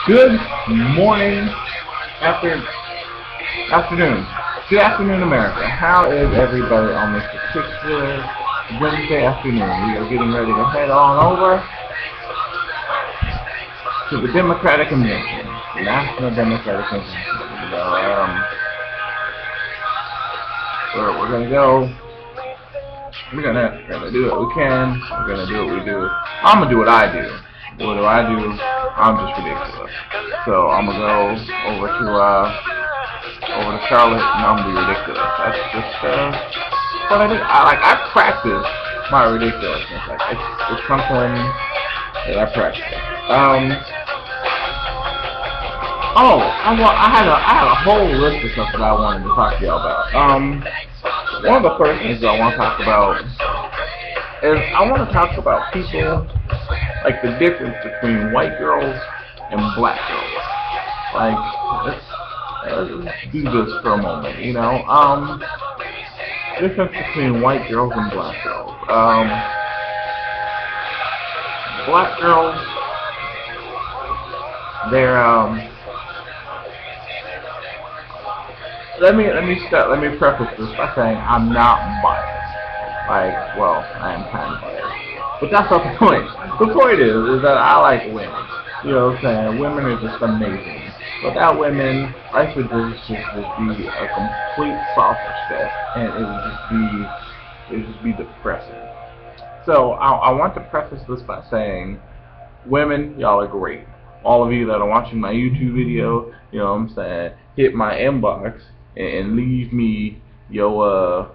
Good morning, afternoon. Good afternoon, America. How is everybody on this particular Wednesday afternoon? We are getting ready to head on over to the Democratic Convention, the National Democratic Convention. We're gonna go. We're gonna do what we can. We're gonna do what we do. I'm gonna do what I do. What do I do? I'm just ridiculous. So I'm gonna go over to Charlotte and I'm gonna be ridiculous. That's just what I do. I practice my ridiculousness. Like it's something that I practice. I had a whole list of stuff that I wanted to talk to y'all about. One of the first things I want to talk about is I want to talk about people, like the difference between white girls and black girls. Like, let's do this for a moment, you know. Difference between white girls and black girls. Black girls, they're Let me preface this by saying I'm not biased. Like, well, I am kind of biased. But that's not the point. The point is that I like women. You know what I'm saying? Women are just amazing. Without women, life would just be a complete saucer step, and it would just be depressing. So I want to preface this by saying, women, y'all are great. All of you that are watching my YouTube video, you know what I'm saying, hit my inbox and leave me your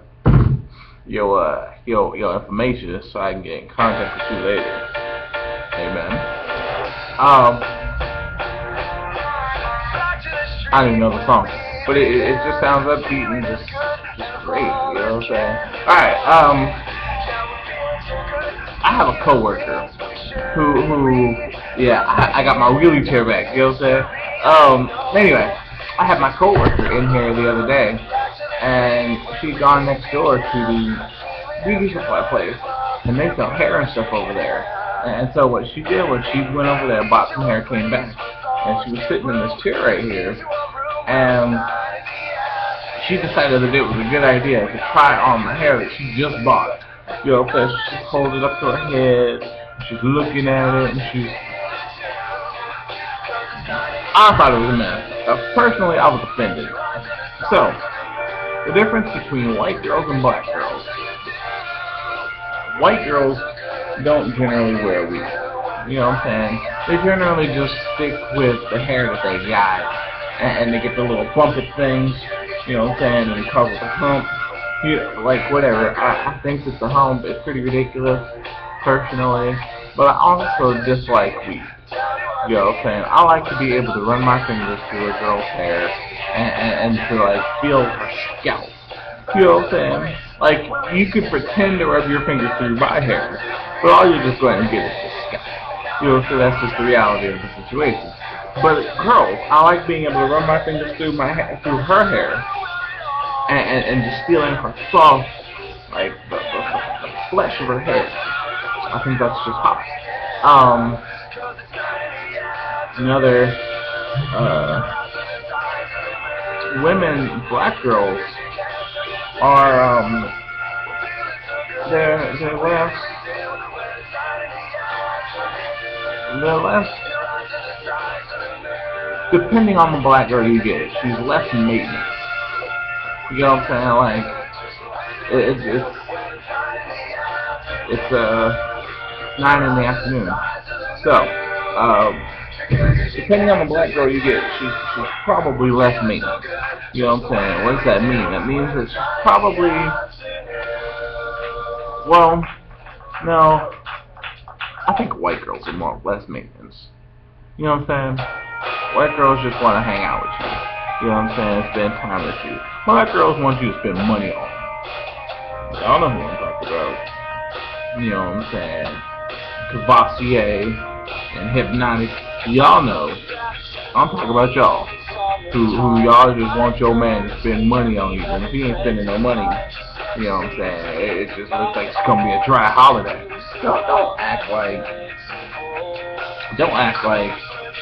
information so I can get in contact with you later. Amen. I don't even know the song, but it just sounds upbeat and just great. You know what I'm saying? All right. I have a coworker who yeah, I got my wheelie chair back. You know what I'm saying? Anyway. I had my coworker in here the other day, and she'd gone next door to the beauty supply place, and they sell hair and stuff over there. And so what she did was she went over there, bought some hair, came back, and she was sitting in this chair right here, and she decided that it was a good idea to try on the hair that she just bought. You know, so she holds it up to her head, she's looking at it, and I thought it was a mess. Personally, I was offended. So, the difference between white girls and black girls. White girls don't generally wear wigs. You know what I'm saying? They generally just stick with the hair that they got. And they get the little plumpet things, you know what I'm saying, and cover the hump. Like, whatever. I think that the hump is pretty ridiculous, personally. But I also dislike wigs. You know what I'm saying? I like to be able to run my fingers through a girl's hair and to like feel her scalp. You know what I'm saying? Like, you could pretend to rub your fingers through my hair, but all you're just going to get is the scalp. You know, so that's just the reality of the situation. But girls, I like being able to run my fingers through her hair and just feeling her soft, like the flesh of her head. I think that's just hot. Another women, black girls are they're less depending on the black girl you get, she's less maintenance. You know what I'm saying? Like it's 9 in the afternoon. So depending on the black girl you get, she's probably less maintenance. You know what I'm saying? What does that mean? That means that she's probably, well, no, I think white girls are less maintenance. You know what I'm saying? White girls just want to hang out with you. You know what I'm saying? Spend time with you. Black girls want you to spend money on them. Y'all know who I'm talking about. You know what I'm saying? Cavassier and Hypnotic. Y'all know. I'm talking about y'all. Who y'all just want your man to spend money on you. And if he ain't spending no money, you know what I'm saying, it just looks like it's gonna be a dry holiday. Don't act like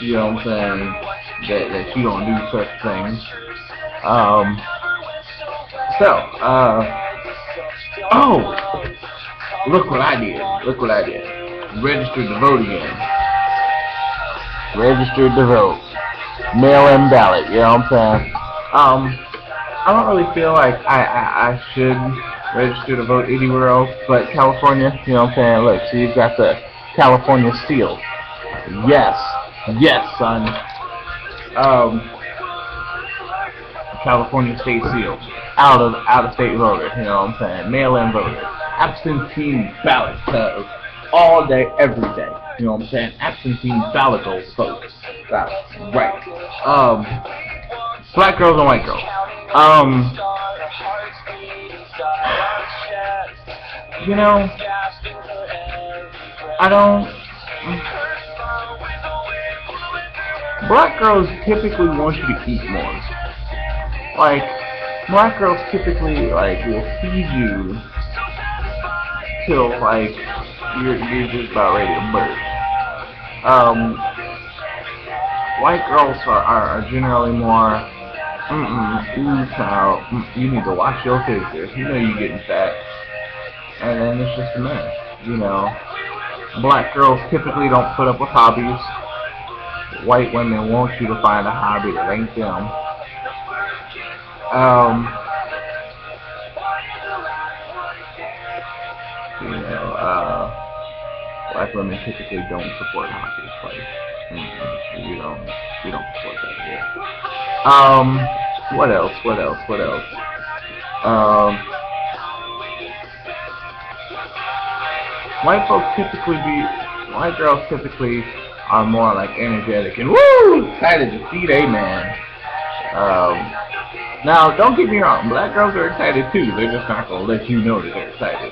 You know what I'm saying? That you don't do such things. So, oh, look what I did. Look what I did. Registered to vote again. Registered to vote. Mail-in ballot. You know what I'm saying? I don't really feel like I should register to vote anywhere else but California. You know what I'm saying? Look, so you've got the California seal. Yes. Yes, son. California state seal. Out of state voter, you know what I'm saying? Mail-in voter. Absentee ballot, all day, every day. You know what I'm saying? Absentee ballot goals, folks. That's right. Black girls and white girls. You know, I don't. Black girls typically want you to eat more. Like, black girls typically, like, will feed you till, like, you're just about ready to burst. White girls are generally more, ooh, child, you need to wash your figure. You know you're getting fat. And then it's just a mess, you know. Black girls typically don't put up with hobbies. White women want you to find a hobby that ain't them. You know, black women typically don't support hobbies. Like, we don't support that here. What else? White girls typically are more like energetic and woo, excited to see they man. Now, don't get me wrong, black girls are excited too. They're just not gonna let you know that they're excited.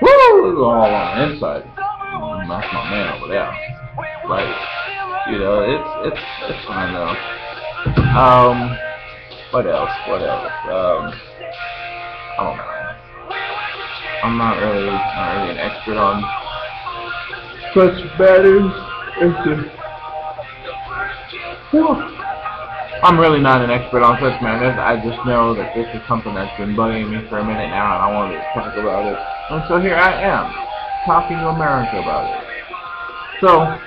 Woo, all on the inside. That's my man over there. Like, you know, it's fine though. What else? I don't know. I'm not really an expert on such matters. I'm really not an expert on such matters. I just know that this is something that's been bugging me for a minute now, and I wanted to talk about it. And so here I am, talking to America about it. So, I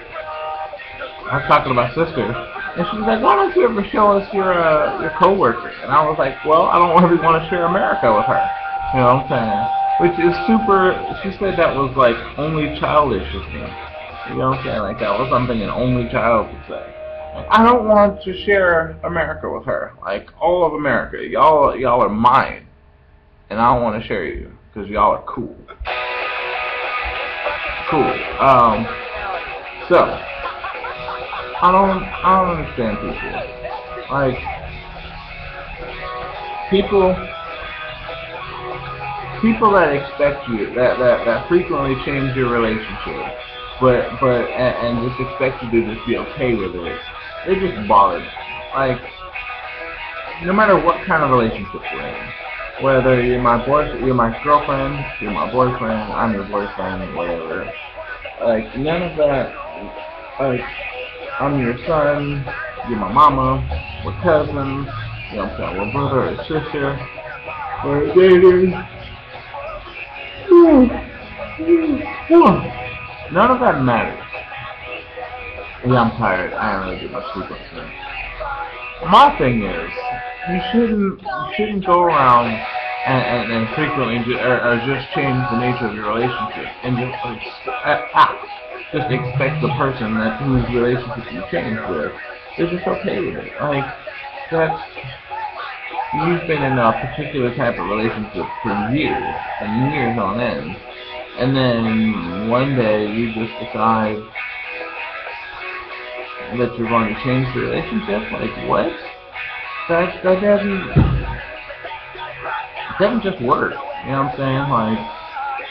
was talking to my sister, and she was like, why don't you ever show us your coworker? And I was like, well, I don't really want to share America with her. You know what I'm saying? Which is super, she said that was like only childish of me. You know what I'm saying? Like that was something an only child would say. Like, I don't want to share America with her. Like all of America. Y'all are mine. And I don't want to share you. Because y'all are cool. Cool. So I don't understand people. Like people that expect you, that frequently change your relationship, and just expect you to just be okay with it, they just bother me. Like, no matter what kind of relationship we're in, whether you're my girlfriend, you're my boyfriend, I'm your boyfriend, whatever, like, none of that, like, I'm your son, you're my mama, we're cousins, you know what I'm saying, we're brother or sister, we're dating. None of that matters. Yeah, I'm tired. I haven't really get much sleep last night. My thing is, you shouldn't go around and frequently or just change the nature of your relationship and just expect the person whose relationship you change with is just okay with it. Like that's. You've been in a particular type of relationship for years and years on end, and then one day you just decide that you're going to change the relationship. Like what? That doesn't just work. You know what I'm saying? Like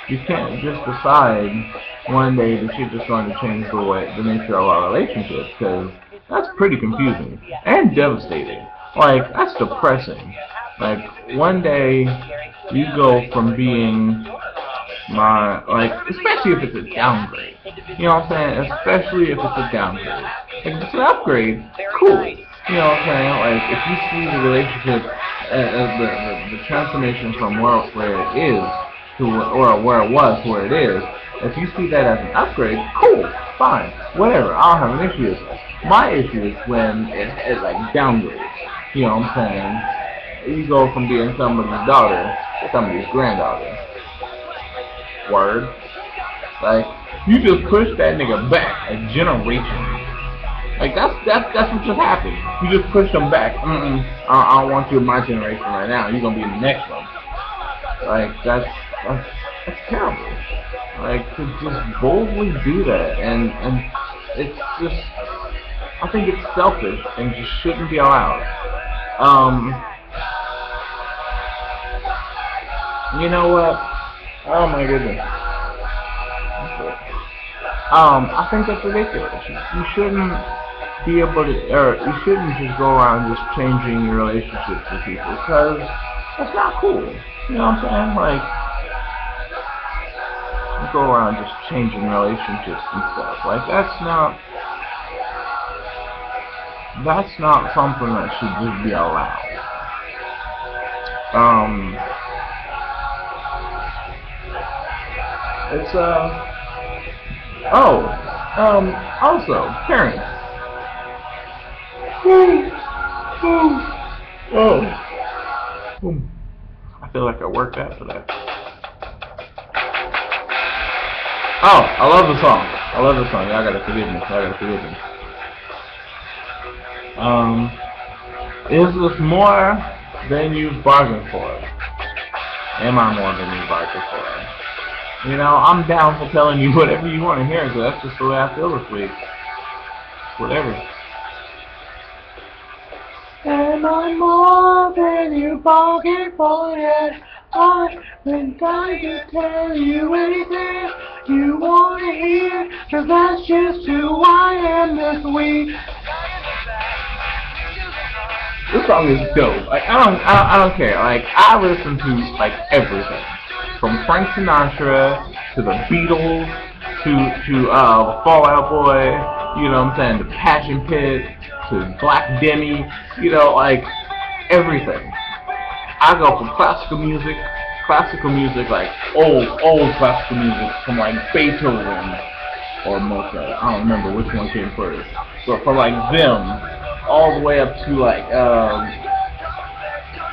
you can't just decide one day that you're just going to change the nature of our relationship, because that's pretty confusing and devastating. Like, that's depressing. Like, one day, you go from being especially if it's a downgrade. You know what I'm saying? Especially if it's a downgrade. Like, if it's an upgrade, cool. You know what I'm saying? Like, if you see the relationship, the transformation from where it is to or where it was to where it is, if you see that as an upgrade, cool, fine, whatever. I don't have an issue with it. My issue is when it like downgrades. You know what I'm saying? You go from being somebody's daughter to somebody's granddaughter. Word. Like, you just push that nigga back a generation. Like, that's what just happened. You just pushed them back. I don't want you in my generation right now. You're gonna be in the next one. Like, that's terrible. Like, to just boldly do that, and it's just, I think it's selfish and just shouldn't be allowed. You know what? Oh my goodness. I think that's ridiculous. You shouldn't be able to, or you shouldn't just go around just changing your relationships with people, because that's not cool. You know what I'm saying? Like, you go around just changing relationships and stuff. Like, that's not something that should just be allowed. It's also parents. I feel like I worked after that. Oh, I love the song. I love the song. Y'all gotta forgive me. Is this more than you've bargained for? Am I more than you bargained for? You know, I'm down for telling you whatever you want to hear, because that's just the way I feel this week. Whatever. Am I more than you bargained for? Yes, I've been trying to tell you anything you want to hear, because that's just who I am this week. This song is dope. Like, I don't care. Like, I listen to like everything, from Frank Sinatra to the Beatles to Fall Out Boy. You know what I'm saying? To Passion Pit to Black Demi. You know, like everything. I go from classical music, like old classical music from like Beethoven or Mozart. I don't remember which one came first, but from like them all the way up to like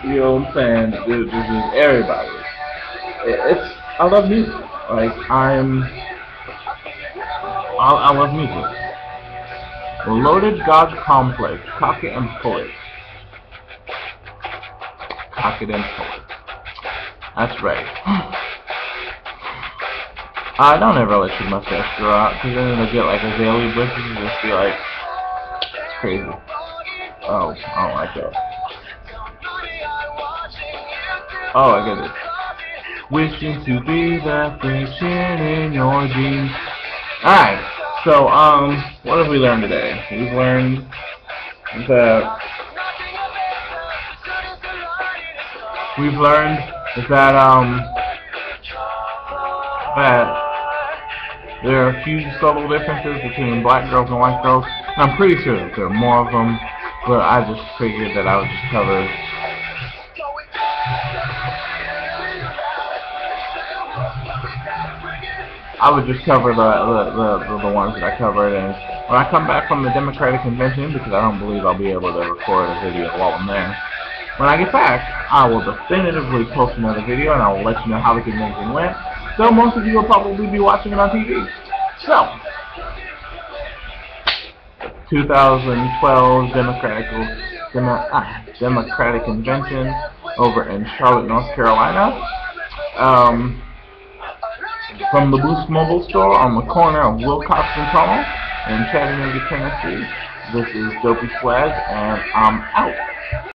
you know what I'm saying? There's everybody. I love music. Like I love music. Loaded God Complex, Cock It and Pull It. Cock It and Pull It. That's right. Don't ever let your mustache grow out, because then it'll get like azalea bushes and just be like, it's crazy. Oh, I don't like that. Oh, I get it. Wishing to be the fiction in your dreams. Alright, so, what have we learned today? We've learned that there are huge subtle differences between black girls and white girls. And I'm pretty sure that there are more of them, but I just figured that I would just cover the ones that I covered. And when I come back from the Democratic Convention, because I don't believe I'll be able to record a video while I'm there, when I get back, I will definitively post another video, and I will let you know how the convention went. So most of you will probably be watching it on TV. So, 2012 Democratic Convention over in Charlotte, North Carolina. From the Boost Mobile Store on the corner of Wilcox and Tunnel in Chattanooga, Tennessee. This is Dopey Swag, and I'm out.